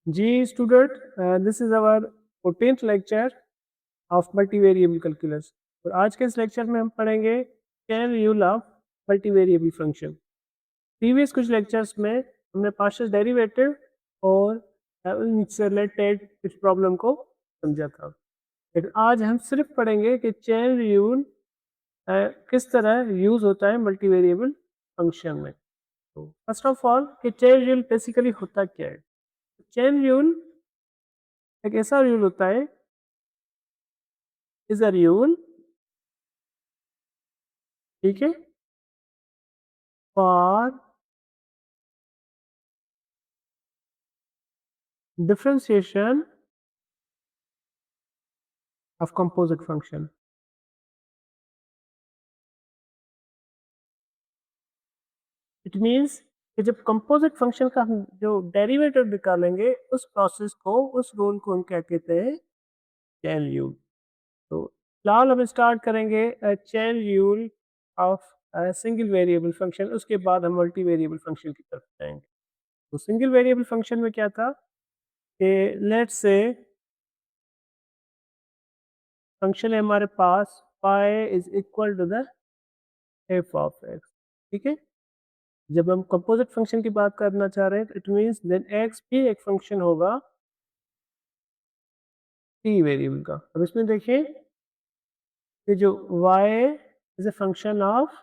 Ji student, this is our 14th lecture of multivariable calculus. और आज के इस लेक्चर में हम पढ़ेंगे chain rule of multivariable function. Previous कुछ लेक्चर्स में हमने पार्शियल डेरिवेटिव और उनसे रिलेटेड कुछ प्रॉब्लम को समझा था, लेकिन आज हम सिर्फ पढ़ेंगे कि चेन रूल किस तरह यूज होता है मल्टीवेरिएबल फंक्शन में। तो फर्स्ट ऑफ ऑल कि चेन रूल बेसिकली होता क्या है। चेन रूल एक ऐसा रूल होता है, इज अ रूल, ठीक है, for differentiation of composite function. It means कि जब कंपोजिट फंक्शन का हम जो डेरिवेटिव निकालेंगे उस प्रोसेस को, उस रूल को हम क्या कहते हैं, चेन रूल। तो फिलहाल हम स्टार्ट करेंगे chain rule of single variable function, उसके बाद हम मल्टी वेरिएबल फंक्शन की तरफ जाएंगे। तो सिंगल वेरिएबल फंक्शन में क्या था कि लेट्स से फंक्शन है हमारे पास y is equal to the F of X, ठीक है। जब हम कंपोजिट फंक्शन की बात करना चाह रहे हैं तो इट मींस देन एक्स भी एक फंक्शन होगा टी वेरिएबल का। अब इसमें देखिए कि जो y is a function of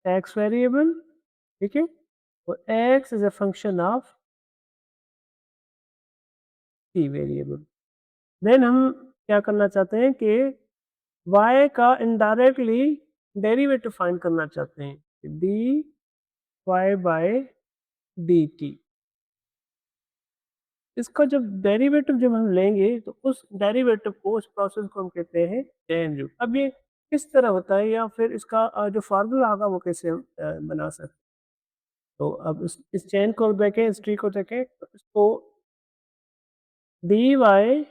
X variable, ठीक है, और x is a function of T variable. Then हम क्या करना चाहते हैं कि y का इनडायरेक्टली डेरिवेटिव फाइंड करना चाहते हैं, D Y by D T. इसका जब डेरिवेटिव जब हम लेंगे तो उस डेरिवेटिव को, उस प्रोसेस को हम कहते हैं चेन रूल। अब ये किस तरह होता है या फिर इसका जो फार्मूला होगा वो कैसे हम बना सकते हैं। तो अब इस चेन को देखें, इस ट्री को देखें, तो इसको D Y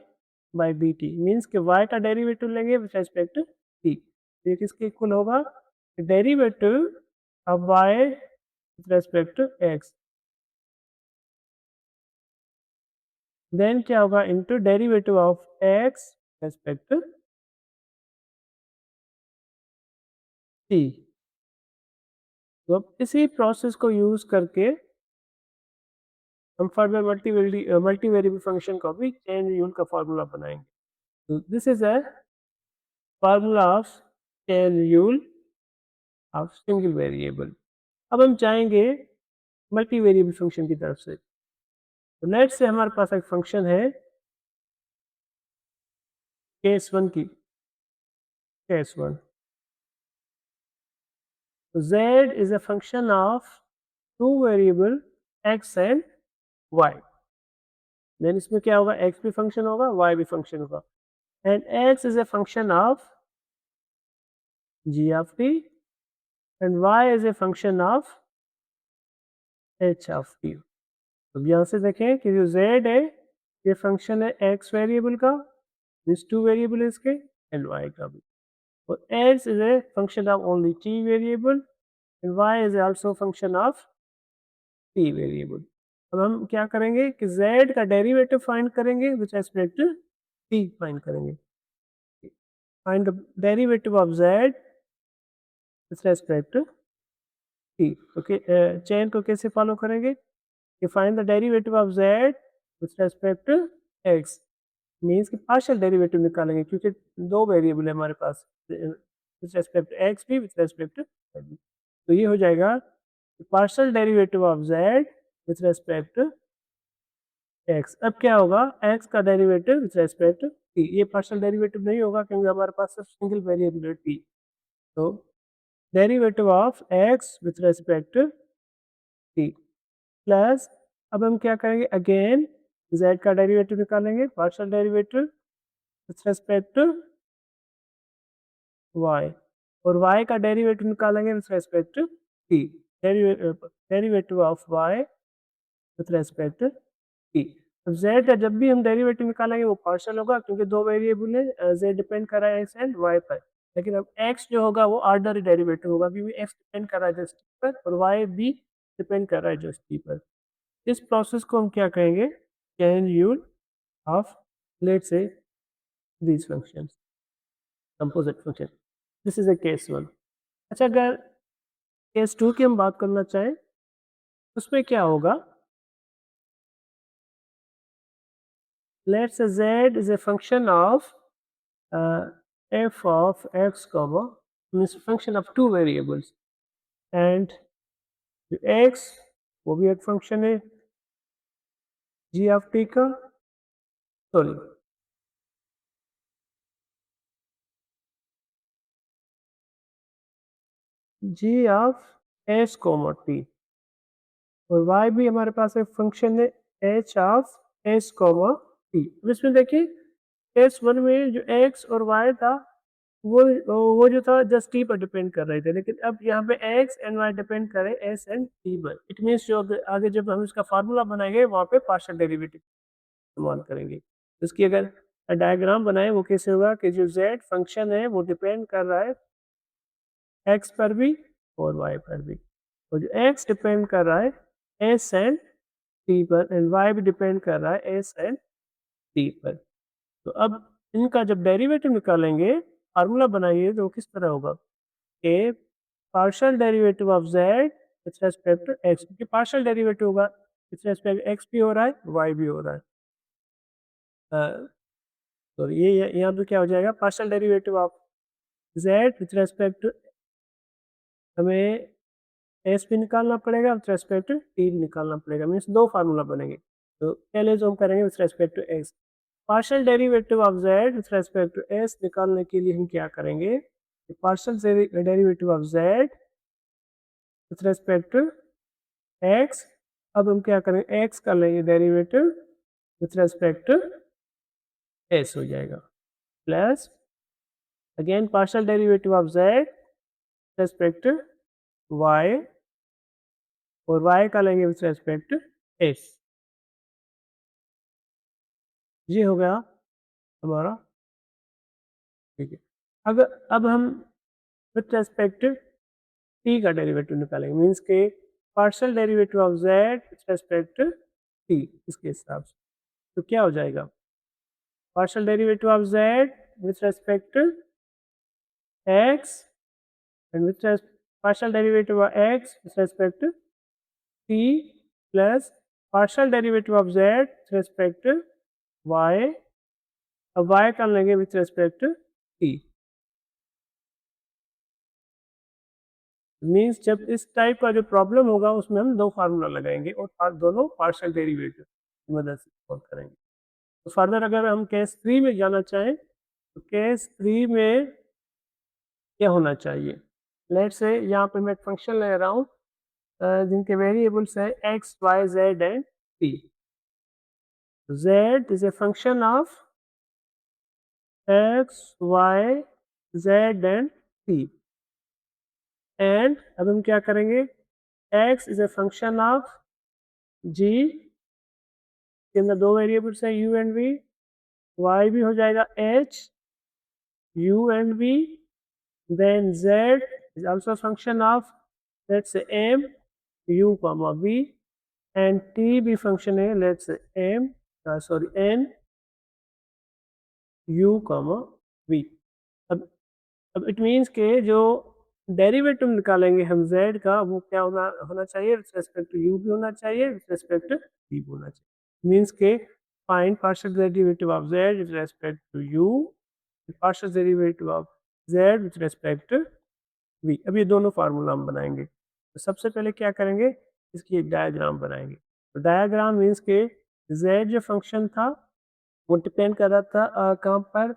by D T means कि वाई का डेरिवेटिव लेंगे विथ रेस्पेक्ट टू टी, ये किसके इक्वल होगा, derivative of Y with respect to X. Then क्या होगा, into derivative of X respect to T. तो अब इसी प्रोसेस को यूज करके हम फर्दर मल्टी वेरिएबल फंक्शन का भी चेन रूल का फार्मूला बनाएंगे। तो this is a formula of chain rule of single variable. अब हम जाएंगे मल्टी वेरिएबल फंक्शन की तरफ से। तो लेट्स से हमारे पास एक फंक्शन है केस वन की, केस वन। तो z is a function of two variable x and y। Then इसमें क्या होगा, x भी फंक्शन होगा, y भी फंक्शन होगा, and x is a function of g of t and y is a function of h of t। अब यहाँ से देखें कि जो z है ये फंक्शन है x वेरिएबल का, मीन्स टू वेरिएबल है इसके, एंड y का भी। और x is a function of only t variable and y is also function of t variable. अब हम क्या करेंगे कि z का डेरिवेटिव फाइंड करेंगे with respect to t find करेंगे। Find the derivative of z with respect to t। Okay, chain को कैसे फॉलो करेंगे कि find the derivative of z with respect to x, means कि पार्शियल डेरिवेटिव निकालेंगे क्योंकि दो वेरिएबल है हमारे पास, विथ रेस्पेक्ट टू x भी, विथ रेस्पेक्ट टू y भी। तो ये हो जाएगा partial derivative of z with respect to x। अब क्या होगा, x का derivative with respect to t, ये पार्शियल डेरिवेटिव नहीं होगा क्योंकि हमारे पास सिर्फ सिंगल वेरिएबल है t। तो derivative of x with respect to t plus, अब हम क्या करेंगे, अगेन z का डेरिवेटिव निकालेंगे, partial derivative with respect to y, और y का डेरिवेटिव निकालेंगे with respect to t। Derivative of y with respect to t। अब z का जब भी हम डेरिवेटिव निकालेंगे वो पार्शियल होगा क्योंकि दो वेरिएबल है, z डिपेंड कर रहा है x एंड y पर। लेकिन अब x जो होगा वो ऑर्डिनरी डेरिवेटिव होगा क्योंकि x डिपेंड कर रहा है जस्ट पर और y भी डिपेंड कर रहा है जस्ट पर। इस प्रोसेस को हम क्या कहेंगे, chain rule of let's say these functions, composite function. This is a case 1. अच्छा, अगर केस 2 की हम बात करना चाहें उसमें क्या होगा, let's say z is a function of f of x comma means function of two variables and x वो भी एक फंक्शन है g of t का, sorry g of s comma t, और y भी हमारे पास एक फंक्शन है h of s comma t. इसमें देखिए केस 1 में जो x और y था वो जो था जस्ट t पर डिपेंड कर रहे थे, लेकिन अब यहाँ पे x एंड y डिपेंड कर रहे हैं s एंड t पर. इट मीन्स जो आगे जब हम इसका फार्मूला बनाएंगे वहाँ पे पार्शियल डेरिवेटिव इस्तेमाल करेंगे. इसकी अगर डायग्राम बनाए वो कैसे होगा कि जो z फंक्शन है वो डिपेंड कर रहा है x पर भी और y पर भी, और जो x डिपेंड कर रहा है s एंड t पर एंड y भी डिपेंड कर रहा है s एंड t पर. तो अब इनका जब डेरिवेटिव निकालेंगे फार्मूला बनाइए तो किस तरह होगा कि partial derivative of z with respect to x, क्योंकि पार्शियल डेरिवेटिव होगा विथ रेस्पेक्ट x भी हो रहा है y भी हो रहा है. तो ये यहाँ पे क्या हो जाएगा, partial derivative of z with respect to, हमें s भी निकालना पड़ेगा विथ रेस्पेक्ट टू t भी निकालना पड़ेगा, मीन्स दो फार्मूला बनेंगे. तो पहले जो हम करेंगे with respect to x, partial derivative of z with respect to s निकालने के लिए हम क्या करेंगे, partial derivative of z with respect to x, अब हम क्या करेंगे x कर लेंगे derivative with respect to s हो जाएगा, plus again partial derivative of z respect to y और y का लेंगे विथ रेस्पेक्ट टू s. ये हो गया हमारा, ठीक है. अगर अब हम विथ रेस्पेक्ट टू t का डेरिवेटिव निकालेंगे, मीन्स के partial derivative of z with respect to t, इसके हिसाब से तो क्या हो जाएगा, partial derivative of z with respect to x and with partial derivative of x with respect to t plus partial derivative of z with respect to y, अब y कर लेंगे with respect to t. Means जब इस type का जो problem होगा उसमें हम दो फार्मूला लगाएंगे और दोनों पार्शियल डेरिवेटिव की मदद से सॉल्व करेंगे. तो फर्दर अगर हम केस 3 में जाना चाहें तो केस 3 में क्या होना चाहिए, लेट्स से यहाँ पे मैं एक फंक्शन ले रहा हूँ जिनके वेरिएबल्स है x, y, z and t. z is a function of x, y, z and t, and अब हम क्या करेंगे, x is a function of g के अंदर दो वेरिएबल्स है u एंड v, y भी हो जाएगा h, u and v, then z is also a function of let's say m, u comma v, and t भी function है let's say m sorry n, u comma v. अब it means के जो derivative निकालेंगे हम z का वो क्या होना चाहिए, विथ रेस्पेक्ट टू u भी होना चाहिए, विथ रेस्पेक्ट टू v भी होना चाहिए. मीन्स के find partial derivative of z with respect to u, partial derivative of z with respect to v. अब ये दोनों फार्मूला हम बनाएंगे. तो सबसे पहले क्या करेंगे, इसकी एक डायग्राम बनाएंगे. तो डायग्राम मीन्स के z जो फंक्शन था वो डिपेंड कर रहा था कहाँ पर,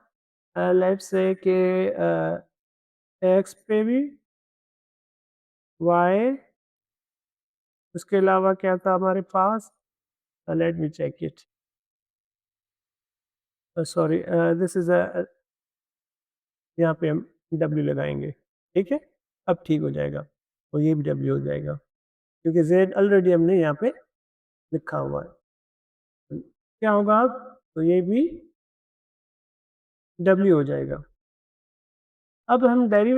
लेट्स से के x पे भी, y, उसके अलावा क्या था हमारे पास, let me check it, sorry this is यहाँ पे हम w लगाएंगे, ठीक है. अब ठीक हो जाएगा और ये भी w हो जाएगा क्योंकि z ऑलरेडी हमने यहाँ पे लिखा हुआ है. क्या होगा अब, तो ये भी w हो जाएगा. अब हम डेरिवेटिव